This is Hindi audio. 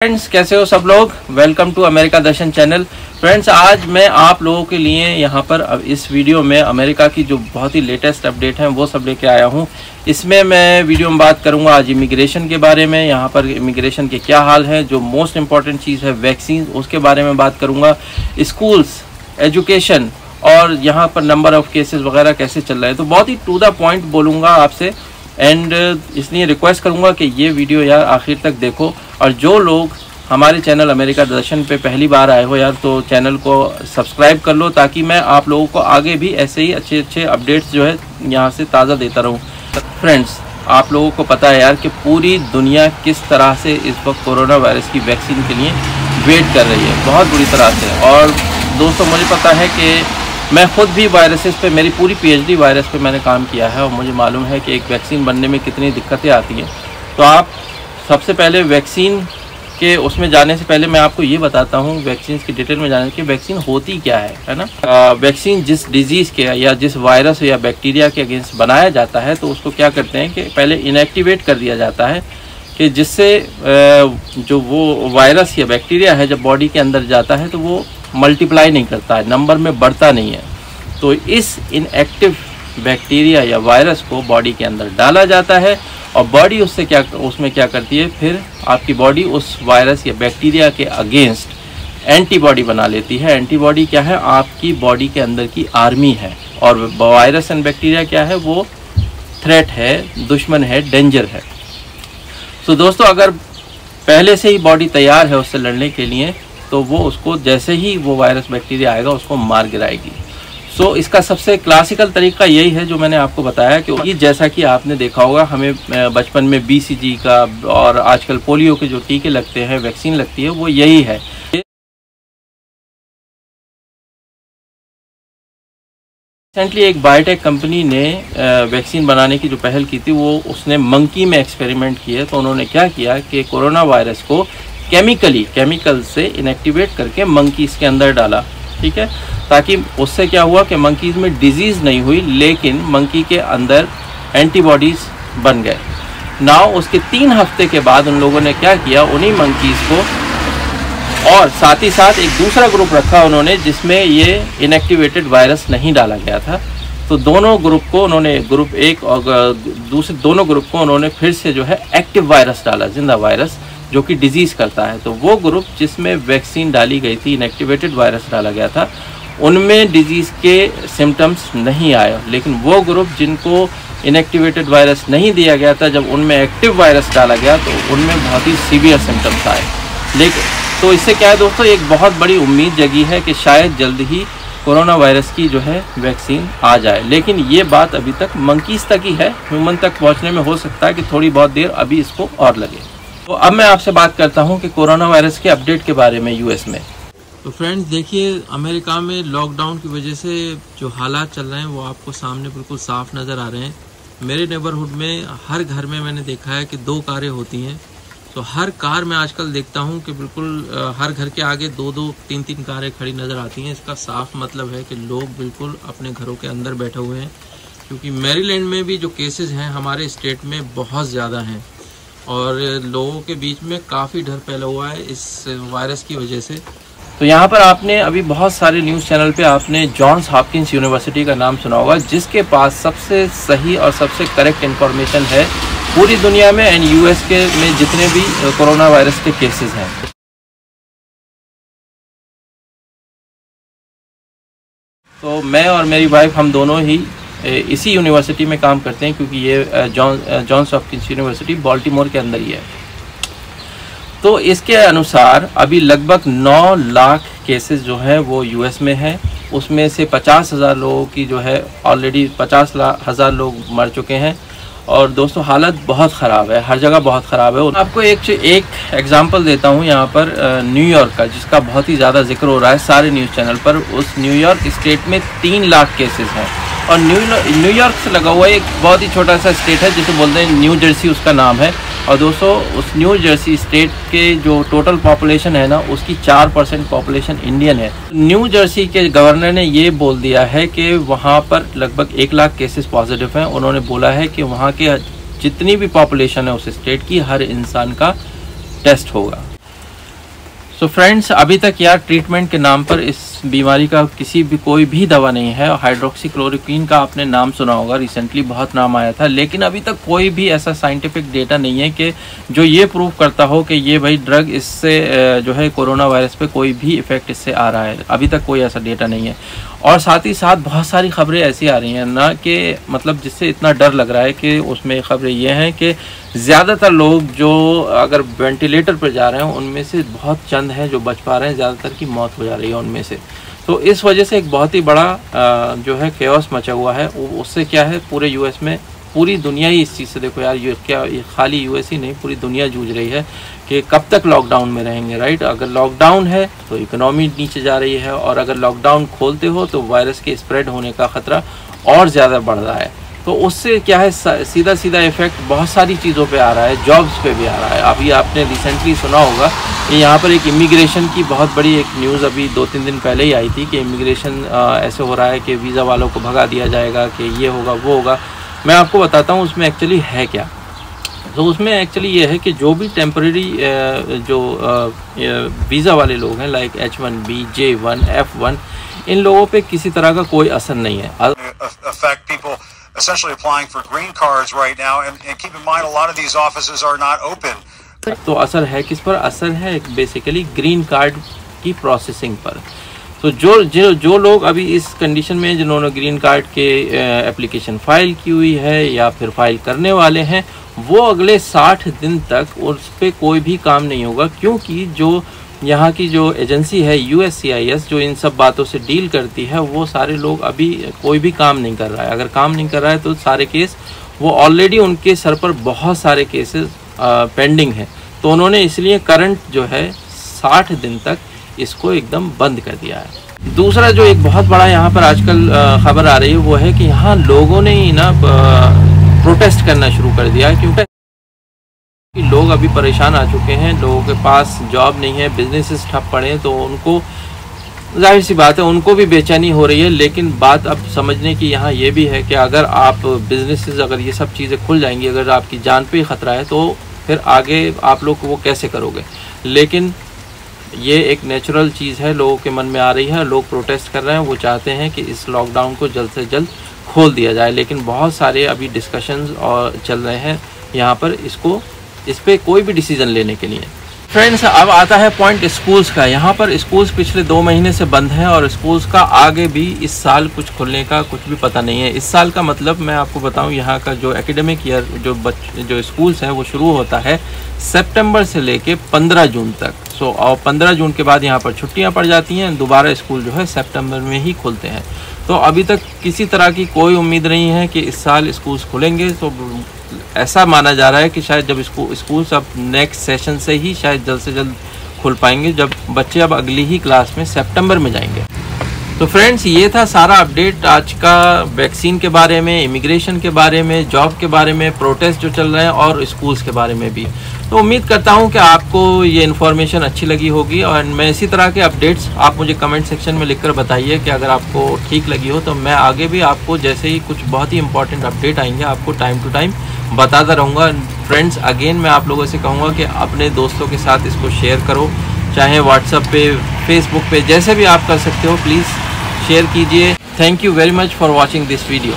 फ्रेंड्स, कैसे हो सब लोग। Welcome to America Darshan channel. Friends, आज मैं आप लोगों के लिए यहाँ पर अब इस वीडियो में अमेरिका की जो बहुत ही लेटेस्ट अपडेट हैं वो सब लेके आया हूँ। इसमें मैं वीडियो में बात करूँगा आज इमिग्रेशन के बारे में, यहाँ पर इमिग्रेशन के क्या हाल है, जो मोस्ट इम्पॉर्टेंट चीज़ है वैक्सीन, उसके बारे में बात करूँगा, स्कूल्स, एजुकेशन और यहाँ पर नंबर ऑफ़ केसेस वगैरह कैसे चल रहे हैं। तो बहुत ही टू द पॉइंट बोलूँगा आपसे एंड इसलिए रिक्वेस्ट करूँगा कि ये वीडियो यार आखिर तक देखो। और जो लोग हमारे चैनल अमेरिका दर्शन पे पहली बार आए हो यार, तो चैनल को सब्सक्राइब कर लो ताकि मैं आप लोगों को आगे भी ऐसे ही अच्छे अच्छे अपडेट्स जो है यहाँ से ताज़ा देता रहूँ। फ्रेंड्स, आप लोगों को पता है यार कि पूरी दुनिया किस तरह से इस वक्त कोरोना वायरस की वैक्सीन के लिए वेट कर रही है, बहुत बुरी तरह से। और दोस्तों, मुझे पता है कि मैं खुद भी वायरसेस पे, मेरी पूरी PhD वायरस पे मैंने काम किया है और मुझे मालूम है कि एक वैक्सीन बनने में कितनी दिक्कतें आती हैं। तो आप सबसे पहले वैक्सीन के उसमें जाने से पहले मैं आपको ये बताता हूँ, वैक्सीन की डिटेल में जाने की वैक्सीन होती क्या है ना। वैक्सीन जिस डिजीज़ के या जिस वायरस या बैक्टीरिया के अगेंस्ट बनाया जाता है तो उसको क्या करते हैं कि पहले इनएक्टिवेट कर दिया जाता है, कि जिससे जो वो वायरस या बैक्टीरिया है जब बॉडी के अंदर जाता है तो वो मल्टीप्लाई नहीं करता है, नंबर में बढ़ता नहीं है। तो इस इनएक्टिव बैक्टीरिया या वायरस को बॉडी के अंदर डाला जाता है और बॉडी उसमें क्या करती है, फिर आपकी बॉडी उस वायरस या बैक्टीरिया के अगेंस्ट एंटीबॉडी बना लेती है। एंटीबॉडी क्या है, आपकी बॉडी के अंदर की आर्मी है, और वायरस एंड बैक्टीरिया क्या है, वो थ्रेट है, दुश्मन है, डेंजर है। तो दोस्तों, अगर पहले से ही बॉडी तैयार है उससे लड़ने के लिए तो वो उसको जैसे ही वो वायरस बैक्टीरिया आएगा उसको मार गिराएगी। सो इसका सबसे क्लासिकल तरीका यही है जो मैंने आपको बताया कि जैसा कि आपने देखा होगा, हमें बचपन में BCG का और आजकल पोलियो के जो टीके लगते हैं, वैक्सीन लगती है, वो यही है। रिसेंटली एक बायोटेक कंपनी ने वैक्सीन बनाने की जो पहल की थी वो उसने मंकी में एक्सपेरिमेंट किए। तो उन्होंने क्या किया कि कोरोना वायरस को केमिकल से इनएक्टिवेट करके मंकीज़ के अंदर डाला, ठीक है, ताकि उससे क्या हुआ कि मंकीज़ में डिजीज़ नहीं हुई लेकिन मंकी के अंदर एंटीबॉडीज़ बन गए। नाउ उसके 3 हफ्ते के बाद उन लोगों ने क्या किया, उन्हीं मंकीज़ को और साथ ही साथ एक दूसरा ग्रुप रखा उन्होंने जिसमें ये इनएक्टिवेटेड वायरस नहीं डाला गया था। तो दोनों ग्रुप को उन्होंने, ग्रुप 1 और दूसरे दोनों ग्रुप को उन्होंने फिर से जो है एक्टिव वायरस डाला, जिंदा वायरस जो कि डिजीज़ करता है। तो वो ग्रुप जिसमें वैक्सीन डाली गई थी, इनएक्टिवेटेड वायरस डाला गया था, उनमें डिजीज़ के सिम्टम्स नहीं आए। लेकिन वो ग्रुप जिनको इनएक्टिवेटेड वायरस नहीं दिया गया था, जब उनमें एक्टिव वायरस डाला गया तो उनमें बहुत ही सीवियर सिम्टम्स आए। लेकिन तो इससे क्या है दोस्तों, एक बहुत बड़ी उम्मीद जगी है कि शायद जल्द ही कोरोना वायरस की जो है वैक्सीन आ जाए। लेकिन ये बात अभी तक मंकीज़ तक ही है, ह्यूमन तक पहुँचने में हो सकता है कि थोड़ी बहुत देर अभी इसको और लगे। तो अब मैं आपसे बात करता हूं कि कोरोना वायरस के अपडेट के बारे में US में। तो फ्रेंड्स, देखिए, अमेरिका में लॉकडाउन की वजह से जो हालात चल रहे हैं वो आपको सामने बिल्कुल साफ नज़र आ रहे हैं। मेरे नेबरहुड में हर घर में मैंने देखा है कि 2 कारें होती हैं। तो हर कार में आजकल देखता हूं कि बिल्कुल हर घर के आगे 2-2, 3-3 कारें खड़ी नज़र आती हैं। इसका साफ मतलब है कि लोग बिल्कुल अपने घरों के अंदर बैठे हुए हैं, क्योंकि मैरीलैंड में भी जो केसेस हैं हमारे स्टेट में बहुत ज़्यादा हैं और लोगों के बीच में काफ़ी डर फैला हुआ है इस वायरस की वजह से। तो यहाँ पर आपने अभी बहुत सारे न्यूज़ चैनल पे आपने जॉन्स हॉपकिंस यूनिवर्सिटी का नाम सुना होगा, जिसके पास सबसे सही और सबसे करेक्ट इन्फॉर्मेशन है पूरी दुनिया में एंड US के में जितने भी कोरोना वायरस के केसेस हैं। तो मैं और मेरी वाइफ, हम दोनों ही इसी यूनिवर्सिटी में काम करते हैं, क्योंकि ये जॉन्स हॉपकिंस यूनिवर्सिटी बाल्टीमोर के अंदर ही है। तो इसके अनुसार अभी लगभग 9 लाख केसेस जो है वो US में है। उसमें से 50,000 लोगों की जो है ऑलरेडी 50,000 लोग मर चुके हैं। और दोस्तों, हालत बहुत ख़राब है, हर जगह बहुत ख़राब है। आपको एक एग्जांपल देता हूँ यहाँ पर न्यूयॉर्क का, जिसका बहुत ही ज़्यादा जिक्र हो रहा है सारे न्यूज़ चैनल पर। उस न्यूयॉर्क स्टेट में 3 लाख केसेस हैं और न्यूयॉर्क से लगा हुआ एक बहुत ही छोटा सा स्टेट है जिसे बोलते हैं न्यू जर्सी, उसका नाम है। और दोस्तों, उस न्यू जर्सी स्टेट के जो टोटल पॉपुलेशन है ना, उसकी 4% पॉपुलेशन इंडियन है। न्यू जर्सी के गवर्नर ने ये बोल दिया है कि वहाँ पर लगभग 1 लाख केसेस पॉजिटिव हैं। उन्होंने बोला है कि वहाँ के जितनी भी पॉपुलेशन है उस स्टेट की, हर इंसान का टेस्ट होगा। सो फ्रेंड्स, अभी तक यार ट्रीटमेंट के नाम पर इस बीमारी का कोई भी दवा नहीं है। हाइड्रोक्सीक्लोरोक्वीन का आपने नाम सुना होगा, रिसेंटली बहुत नाम आया था, लेकिन अभी तक कोई भी ऐसा साइंटिफिक डेटा नहीं है कि जो ये प्रूव करता हो कि ये भाई ड्रग इससे जो है कोरोना वायरस पे कोई भी इफ़ेक्ट इससे आ रहा है। अभी तक कोई ऐसा डेटा नहीं है। और साथ ही साथ बहुत सारी खबरें ऐसी आ रही हैं ना कि मतलब जिससे इतना डर लग रहा है कि उसमें खबरें ये हैं कि ज़्यादातर लोग जो अगर वेंटिलेटर पर जा रहे हैं उनमें से बहुत चंद हैं जो बच पा रहे हैं, ज़्यादातर की मौत हो जा रही है उनमें से। तो इस वजह से एक बहुत ही बड़ा जो है केओस मचा हुआ है। उससे क्या है, पूरे यूएस में पूरी दुनिया ही इस चीज़ से, देखो यार ये खाली यूएस ही नहीं, पूरी दुनिया जूझ रही है कि कब तक लॉकडाउन में रहेंगे, राइट। अगर लॉकडाउन है तो इकोनॉमी नीचे जा रही है, और अगर लॉकडाउन खोलते हो तो वायरस के स्प्रेड होने का ख़तरा और ज़्यादा बढ़ रहा है। तो उससे क्या है, सीधा सीधा इफेक्ट बहुत सारी चीज़ों पे आ रहा है, जॉब्स पे भी आ रहा है। अभी आपने रिसेंटली सुना होगा कि यहाँ पर एक इमिग्रेशन की बहुत बड़ी एक न्यूज़ अभी 2-3 दिन पहले ही आई थी कि इमिग्रेशन ऐसे हो रहा है कि वीज़ा वालों को भगा दिया जाएगा, कि ये होगा वो होगा। मैं आपको बताता हूँ उसमें एक्चुअली है क्या। तो उसमें एक्चुअली ये है कि जो भी टेम्परेरी जो वीज़ा वाले लोग हैं, लाइक H1B, J1, F1, इन लोगों पे किसी तरह का कोई असर नहीं है। Essentially applying for green cards right now, and keep in mind a lot of these offices are not open. तो असर है किस पर? असर है बेसिकली ग्रीन कार्ड की प्रोसेसिंग पर। तो जो लोग अभी इस कंडीशन में, जिन्होंने ग्रीन कार्ड के एप्लीकेशन फाइल की हुई है या फिर फाइल करने वाले हैं, वो अगले 60 दिन तक उस पर कोई भी काम नहीं होगा, क्योंकि जो यहाँ की जो एजेंसी है USCIS, जो इन सब बातों से डील करती है, वो सारे लोग अभी कोई भी काम नहीं कर रहा है। अगर काम नहीं कर रहा है तो सारे केस, वो ऑलरेडी उनके सर पर बहुत सारे केसेस पेंडिंग हैं। तो उन्होंने इसलिए करंट जो है 60 दिन तक इसको एकदम बंद कर दिया है। दूसरा जो एक बहुत बड़ा यहाँ पर आजकल खबर आ रही है वो है कि यहाँ लोगों ने ही ना प्रोटेस्ट करना शुरू कर दिया है, क्योंकि लोग अभी परेशान आ चुके हैं, लोगों के पास जॉब नहीं है, बिजनेसेस ठप पड़े हैं, तो उनको जाहिर सी बात है उनको भी बेचैनी हो रही है। लेकिन बात अब समझने की यहाँ ये भी है कि अगर आप बिजनेसेस, अगर ये सब चीज़ें खुल जाएंगी, अगर आपकी जान पे ही ख़तरा है, तो फिर आगे आप लोग वो कैसे करोगे। लेकिन ये एक नेचुरल चीज़ है, लोगों के मन में आ रही है, लोग प्रोटेस्ट कर रहे हैं, वो चाहते हैं कि इस लॉकडाउन को जल्द से जल्द खोल दिया जाए। लेकिन बहुत सारे अभी डिस्कशंस और चल रहे हैं यहाँ पर इस पर कोई भी डिसीज़न लेने के लिए। फ्रेंड्स, अब आता है पॉइंट स्कूल्स का। यहाँ पर स्कूल्स पिछले 2 महीने से बंद हैं, और स्कूल्स का आगे भी इस साल कुछ खुलने का कुछ भी पता नहीं है। इस साल का मतलब मैं आपको बताऊँ, यहाँ का जो एकेडमिक ईयर जो स्कूल्स हैं वो शुरू होता है सितंबर से लेके 15 जून तक। और 15 जून के बाद यहाँ पर छुट्टियाँ पड़ जाती हैं, दोबारा स्कूल जो है सितंबर में ही खुलते हैं। तो अभी तक किसी तरह की कोई उम्मीद नहीं है कि इस साल स्कूल्स खुलेंगे। तो ऐसा माना जा रहा है कि शायद जब स्कूल्स अब नेक्स्ट सेशन से ही शायद जल्द से जल्द खुल पाएंगे, जब बच्चे अब अगली ही क्लास में सितंबर में जाएंगे। तो फ्रेंड्स, ये था सारा अपडेट आज का, वैक्सीन के बारे में, इमिग्रेशन के बारे में, जॉब के बारे में, प्रोटेस्ट जो चल रहे हैं, और स्कूल्स के बारे में भी। तो उम्मीद करता हूँ कि आपको ये इन्फॉर्मेशन अच्छी लगी होगी, और मैं इसी तरह के अपडेट्स आप मुझे कमेंट सेक्शन में लिखकर बताइए कि अगर आपको ठीक लगी हो, तो मैं आगे भी आपको जैसे ही कुछ बहुत ही इंपॉर्टेंट अपडेट आएंगे आपको टाइम टू टाइम बताता रहूँगा। फ्रेंड्स, अगेन मैं आप लोगों से कहूँगा कि अपने दोस्तों के साथ इसको शेयर करो, चाहे व्हाट्सएप पे, फेसबुक पे, जैसे भी आप कर सकते हो, प्लीज़ शेयर कीजिए। Thank you very much for watching this video.